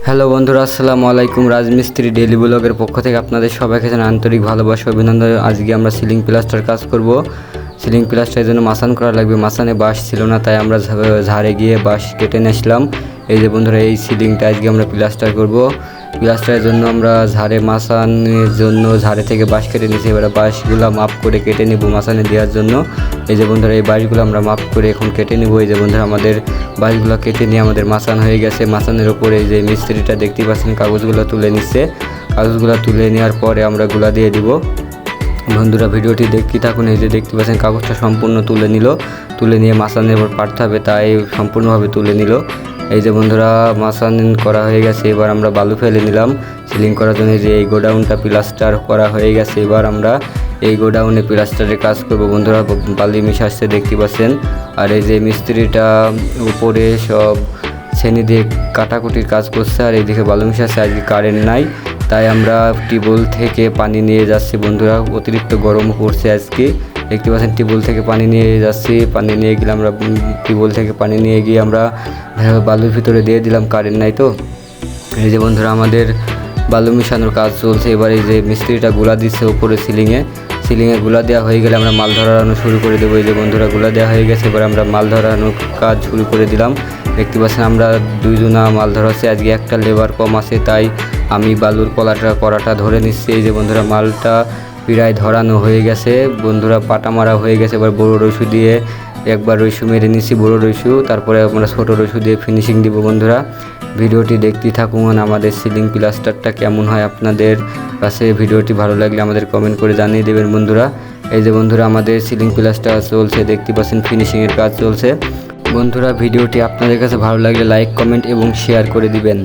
Hello বন্ধুরা, আসসালামু আলাইকুম। রাজমিস্ত্রি ডেইলি ব্লগের পক্ষ থেকে আপনাদের সবাইকে জানাই আন্তরিক ভালোবাসা অভিনন্দন। আজকে আমরা সিলিং প্লাস্টার কাজ করব। সিলিং প্লাস্টারের জন্য মাসান করা লাগবে। মাসানে বাঁশ ছিল না, তাই আমরা ঝাড়ে গিয়ে বাঁশ কেটে নিয়ে আসলাম। এই যে বন্ধুরা, এই সিলিংটা আজকে আমরা প্লাস্টার করব। প্লাস্টারের জন্য আমরা মাসানের জন্য ঝাড়ে থেকে বাঁশ কেটে নিয়েছি। এবার বাঁশগুলো মাপ করে কেটে নেব মাসানে দেওয়ার জন্য। এই যে বন্ধুরা, এই বাঁশগুলো আমরা মাপ করে এখন কেটে নেব। এই যে বন্ধুরা, আমাদের বাঁশগুলো কেটে নিয়ে আমাদের মাসান হয়ে গেছে। মাসানের ওপরে এই যে মিস্ত্রিটা দেখতে পাচ্ছেন কাগজগুলো তুলে নিচ্ছে। কাগজগুলো তুলে নেওয়ার পরে আমরা গুলা দিয়ে দিব। বন্ধুরা, ভিডিওটি দেখতে থাকুন। এই যে দেখতে পাচ্ছেন কাগজটা সম্পূর্ণ তুলে নিয়ে মাসানের উপর পাঠতে হবে, তাই সম্পূর্ণভাবে তুলে নিল। এই যে বন্ধুরা, মাসান করা হয়ে গেছে। এবার আমরা বালু ফেলে নিলাম সিলিং করার জন্য। যে এই গোডাউনটা প্লাস্টার করা হয়ে গেছে। এবার আমরা এই গোডাউনে প্লাস্টারের কাজ করব। বন্ধুরা, বালি মিশে আসছে দেখতে পাচ্ছেন। আর এই যে মিস্ত্রিটা উপরে সব ছেনি দিয়ে কাটাকুটির কাজ করছে, আর এইদিকে বালু মিশে আসছে। আজকে কারেন্ট নাই, তাই আমরা টিউবওয়েল থেকে পানি নিয়ে যাচ্ছি। বন্ধুরা, অতিরিক্ত গরম পড়ছে আজকে, দেখতে পাচ্ছেন টিউবওয়েল থেকে পানি নিয়ে যাচ্ছি। পানি নিয়ে গেলে আমরা টিউবওয়েল থেকে পানি নিয়ে গিয়ে আমরা বালুর ভিতরে দিয়ে দিলাম, কারেন্ট নাই তো। এই যে বন্ধুরা, আমাদের বালু মিশানোর কাজ চলছে। এবার এই যে মিস্ত্রিটা গুলা দিচ্ছে উপরে সিলিংয়ে গুলা দেওয়া হয়ে গেলে আমরা মাল ধরানো শুরু করে দেবো। এই যে বন্ধুরা, গুলা দেওয়া হয়ে গেছে। এবার আমরা মাল ধরানোর কাজ শুরু করে দিলাম। দেখতে পাচ্ছেন আমরা দুইজনা মাল ধরাচ্ছি। আজকে একটা লেবার কম আছে, তাই আমি বালুর কড়াটা ধরে নিচ্ছি। এই যে বন্ধুরা, মালটা প্রায় ধরানো হয়ে গেছে। বন্ধুরা, পাটা মারা হয়ে গেছে। এবার বড় রইসু দিয়ে একবার রইসু মেরে নিচ্ছি, বড় রইসু। তারপরে আমরা ছোটো রইসু দিয়ে ফিনিশিং দিব। বন্ধুরা, ভিডিওটি দেখতে থাকুন। আমাদের সিলিং প্লাস্টারটা কেমন হয় আপনাদের কাছে, ভিডিওটি ভালো লাগলে আমাদের কমেন্ট করে জানিয়ে দেবেন বন্ধুরা। এই যে বন্ধুরা, আমাদের সিলিং প্লাস্টার চলছে, দেখতে পাচ্ছেন ফিনিশিংয়ের কাজ চলছে। বন্ধুরা, ভিডিওটি আপনাদের কাছে ভালো লাগলে লাইক, কমেন্ট এবং শেয়ার করে দিবেন।